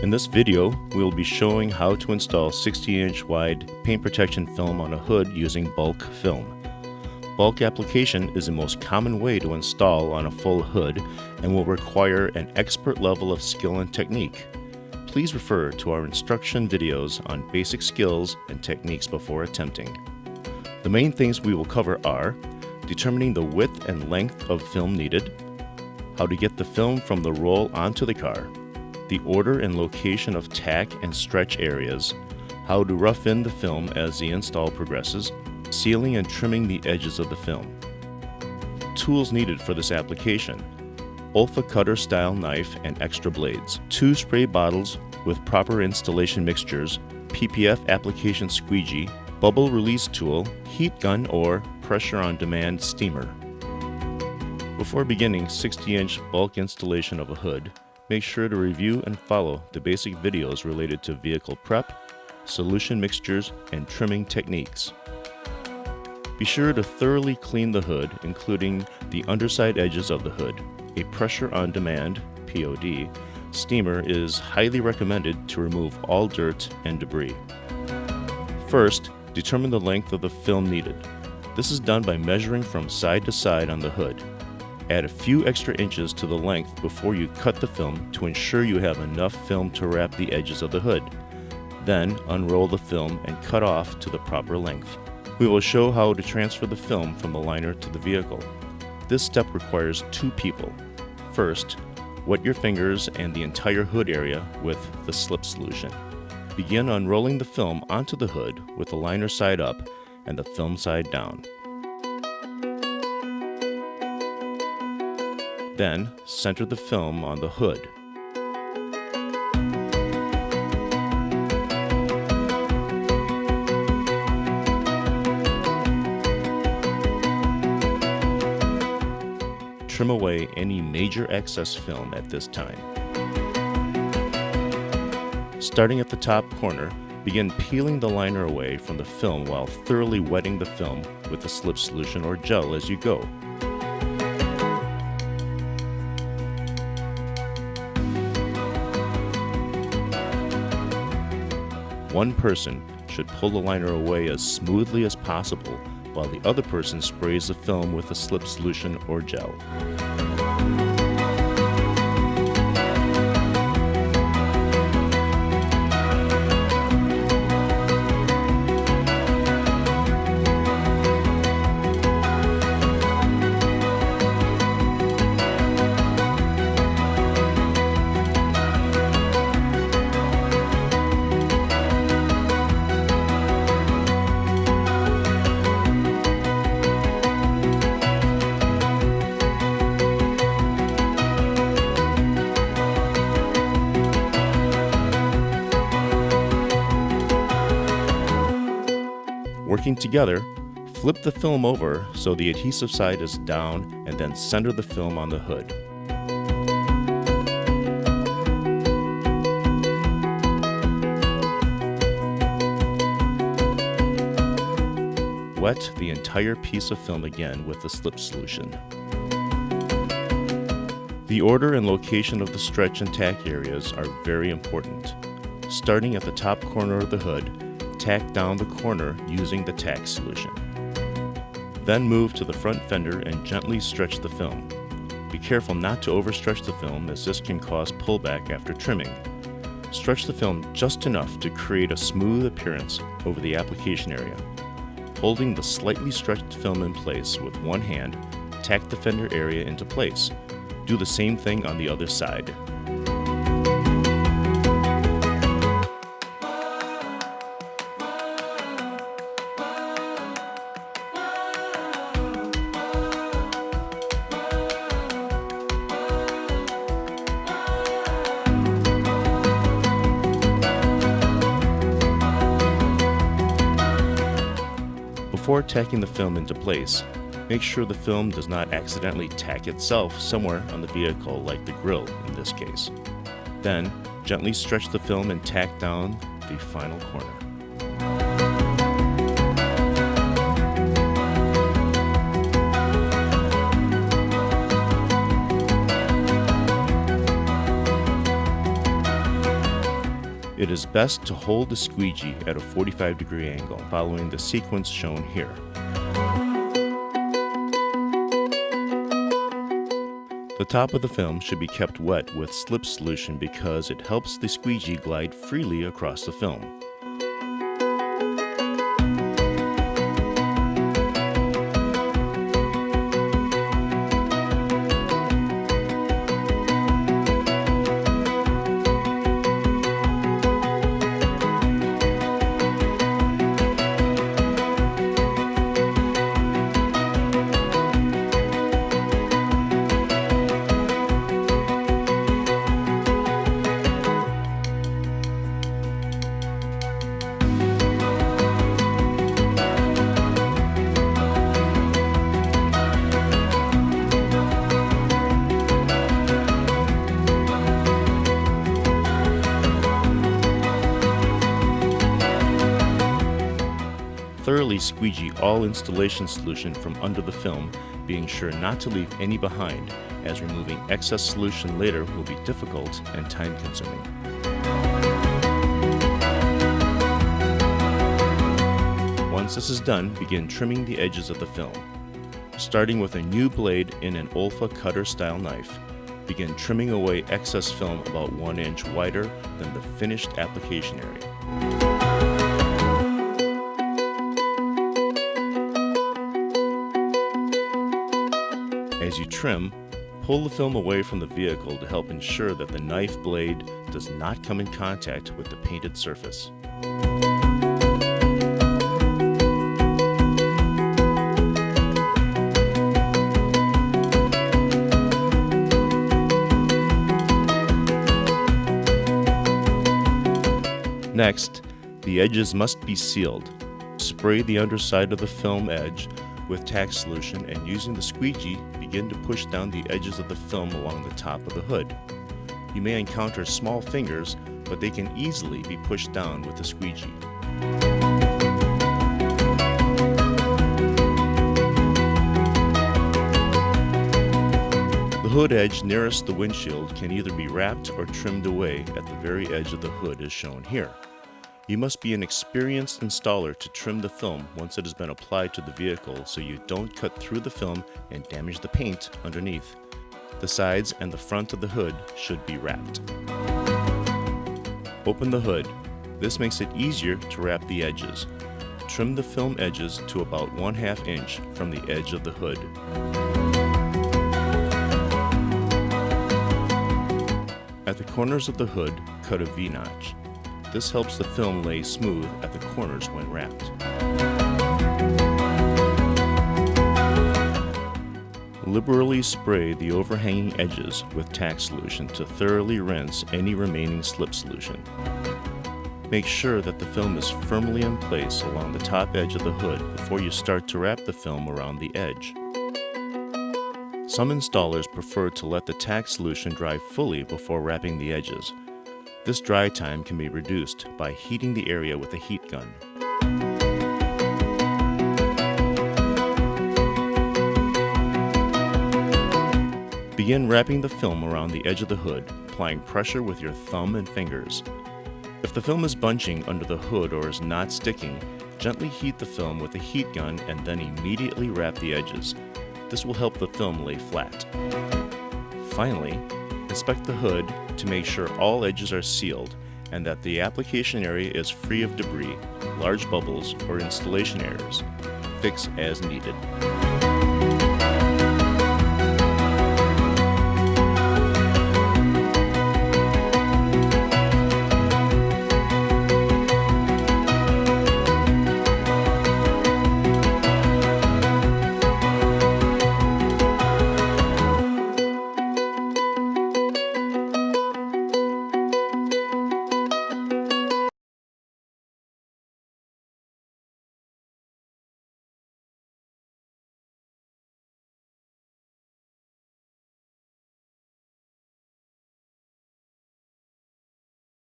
In this video, we will be showing how to install 60-inch wide paint protection film on a hood using bulk film. Bulk application is the most common way to install on a full hood and will require an expert level of skill and technique. Please refer to our instruction videos on basic skills and techniques before attempting. The main things we will cover are determining the width and length of film needed, how to get the film from the roll onto the car, the order and location of tack and stretch areas, how to rough in the film as the install progresses, sealing and trimming the edges of the film. Tools needed for this application: Olfa cutter style knife and extra blades, 2 spray bottles with proper installation mixtures, PPF application squeegee, bubble release tool, heat gun or pressure on demand steamer. Before beginning 60-inch bulk installation of a hood, make sure to review and follow the basic videos related to vehicle prep, solution mixtures, and trimming techniques. Be sure to thoroughly clean the hood, including the underside edges of the hood. A pressure on demand (POD) steamer is highly recommended to remove all dirt and debris. First, determine the length of the film needed. This is done by measuring from side to side on the hood. Add a few extra inches to the length before you cut the film to ensure you have enough film to wrap the edges of the hood. Then unroll the film and cut off to the proper length. We will show how to transfer the film from the liner to the vehicle. This step requires 2 people. First, wet your fingers and the entire hood area with the slip solution. Begin unrolling the film onto the hood with the liner side up and the film side down. Then, center the film on the hood. Trim away any major excess film at this time. Starting at the top corner, begin peeling the liner away from the film while thoroughly wetting the film with the slip solution or gel as you go. One person should pull the liner away as smoothly as possible while the other person sprays the film with the slip solution or gel. Working together, flip the film over so the adhesive side is down and then center the film on the hood. Wet the entire piece of film again with the slip solution. The order and location of the stretch and tack areas are very important. Starting at the top corner of the hood, tack down the corner using the tack solution. Then move to the front fender and gently stretch the film. Be careful not to overstretch the film, as this can cause pullback after trimming. Stretch the film just enough to create a smooth appearance over the application area. Holding the slightly stretched film in place with one hand, tack the fender area into place. Do the same thing on the other side. Before tacking the film into place, make sure the film does not accidentally tack itself somewhere on the vehicle, like the grille in this case. Then, gently stretch the film and tack down the final corner. It is best to hold the squeegee at a 45-degree angle, following the sequence shown here. The top of the film should be kept wet with slip solution because it helps the squeegee glide freely across the film. Thoroughly squeegee all installation solution from under the film, being sure not to leave any behind, as removing excess solution later will be difficult and time-consuming. Once this is done, begin trimming the edges of the film. Starting with a new blade in an Olfa cutter-style knife, begin trimming away excess film about 1 inch wider than the finished application area. As you trim, pull the film away from the vehicle to help ensure that the knife blade does not come in contact with the painted surface. Next, the edges must be sealed. Spray the underside of the film edge with tack solution and using the squeegee, begin to push down the edges of the film along the top of the hood. You may encounter small fingers, but they can easily be pushed down with the squeegee. The hood edge nearest the windshield can either be wrapped or trimmed away at the very edge of the hood as shown here. You must be an experienced installer to trim the film once it has been applied to the vehicle so you don't cut through the film and damage the paint underneath. The sides and the front of the hood should be wrapped. Open the hood. This makes it easier to wrap the edges. Trim the film edges to about 1/2 inch from the edge of the hood. At the corners of the hood, cut a V-notch. This helps the film lay smooth at the corners when wrapped. Liberally spray the overhanging edges with tack solution to thoroughly rinse any remaining slip solution. Make sure that the film is firmly in place along the top edge of the hood before you start to wrap the film around the edge. Some installers prefer to let the tack solution dry fully before wrapping the edges. This dry time can be reduced by heating the area with a heat gun. Begin wrapping the film around the edge of the hood, applying pressure with your thumb and fingers. If the film is bunching under the hood or is not sticking, gently heat the film with a heat gun and then immediately wrap the edges. This will help the film lay flat. Finally, inspect the hood to make sure all edges are sealed and that the application area is free of debris, large bubbles, or installation errors. Fix as needed.